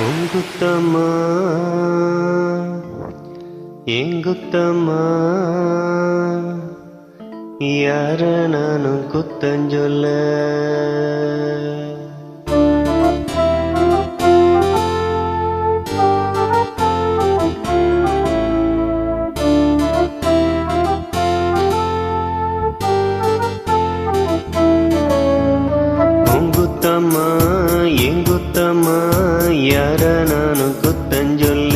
உங்குத்தம்மா எங்குத்தம்மா யார நானும் குத்தஞ்சொல்ல உங்குத்தம்மா எங்குத்தம்மா யார நானும் குத்தஞ்சொல்ல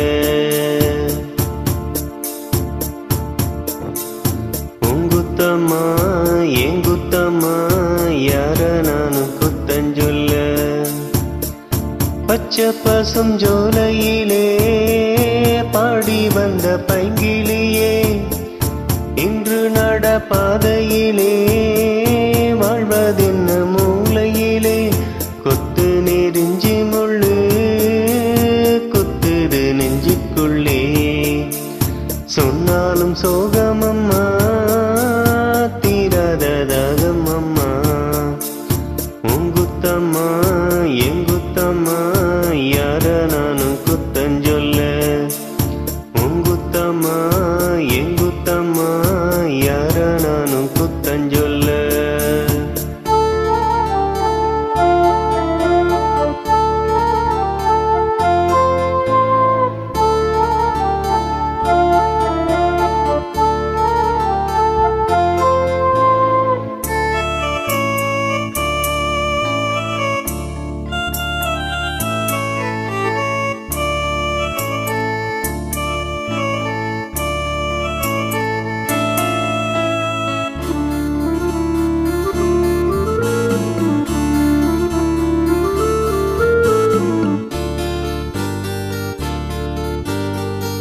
உங்குத்தம்மா எங்குத்தம்மா யார நானும் குத்தஞ்சொல்ல பச்சை பசும் ஜோலையிலே பாடி வந்த பைங்கிலியே இன்று நடப்பாதையிலே வாழ்வதென்ன மூலையிலே கொத்து நெறிஞ்சி முள்ளு குத்துது நெஞ்சுக்குள்ளே சொன்னாலும் சோகமம்மா தீராத தாகம் அம்மா உங்குத்தம்மா எங்குத்தம்மா யார நானும் குத்தஞ்சொல்ல உங்குத்தம்மா எங்குத்தம்மா யார நானும் குத்தஞ்சொல்ல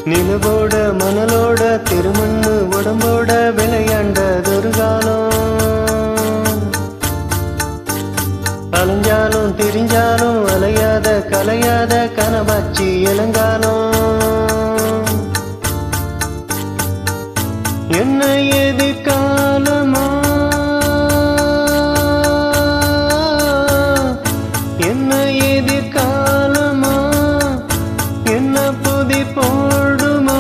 நிலவோட மணலோட திருமண்ணு உடம்போட விளையாண்டதொரு காலம் அலைஞ்சாலும் திரிஞ்சாலும் அலையாத கலையாத கனவாச்சி இளங்காலம் என்ன எதிர்காலமா என்ன எதிர்காலமா என்ன புதி போடுமா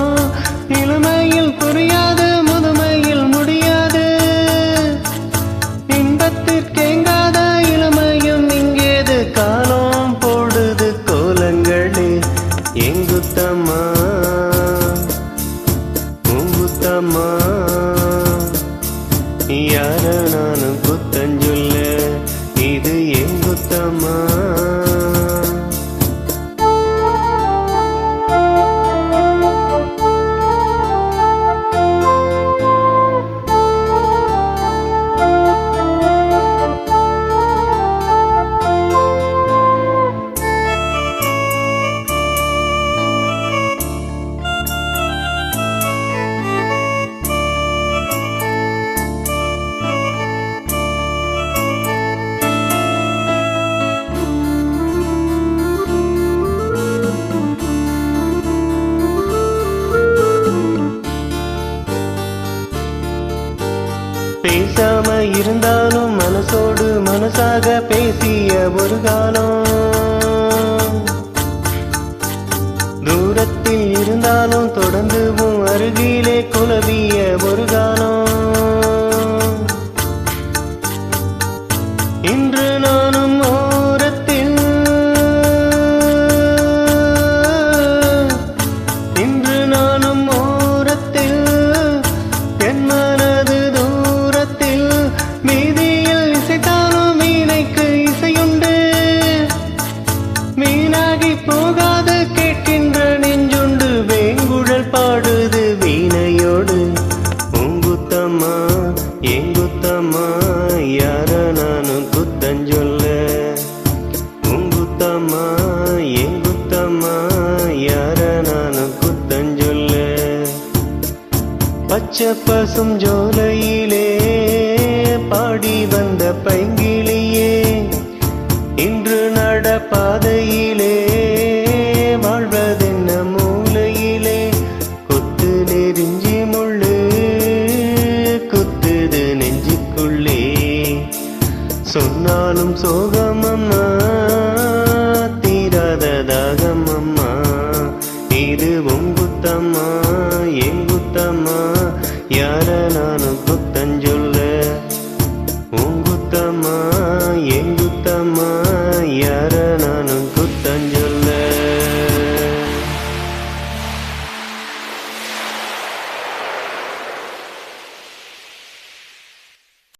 இளமையில் புரியாது முதுமையில் முடியாது இன்பத்திற்கேங்காத இளமையும் இங்கேது காலம் போடுது கோலங்களே எங்குத்தம்மா உங்குத்தம்மா யார நானும் குத்தஞ்சொல்ல இது எங்குத்தம்மா பேசாம இருந்தாலும் மனசோடு மனசாக பேசிய ஒரு காலம் தூரத்தில் இருந்தாலும் தொடர்ந்துவும் அருகிலே குலவிய ஒரு காலம் இன்று நானும் ஓரத்தில் இன்று நானும் ஓரத்தில் என் மனது மீதியில் இசைத்தாலும் மீனைக்கு இசையுண்டு மீனாகி போகாது கேட்கின்ற நெஞ்சுண்டு வேங்குழல் பாடுது வீணையோடு உங்குத்தம்மா எங்குத்தம்மா யார நானும் குத்தஞ்சொல்ல உங்குத்தம்மா எங்குத்தம்மா யார நானும் குத்தஞ்சொல்ல பச்சை பசும் ஜோலையிலே பாடி வந்த பைங்கிலியே இன்று நடப்பாதையிலே வாழ்வதென்ன மூலையிலே கொத்து நெறிஞ்சி முள்ளு குத்துது நெஞ்சுக்குள்ளே சொன்னாலும் சோகமம்மா தீராத தாகம் அம்மா யார நானும் குத்தஞ்சொல்ல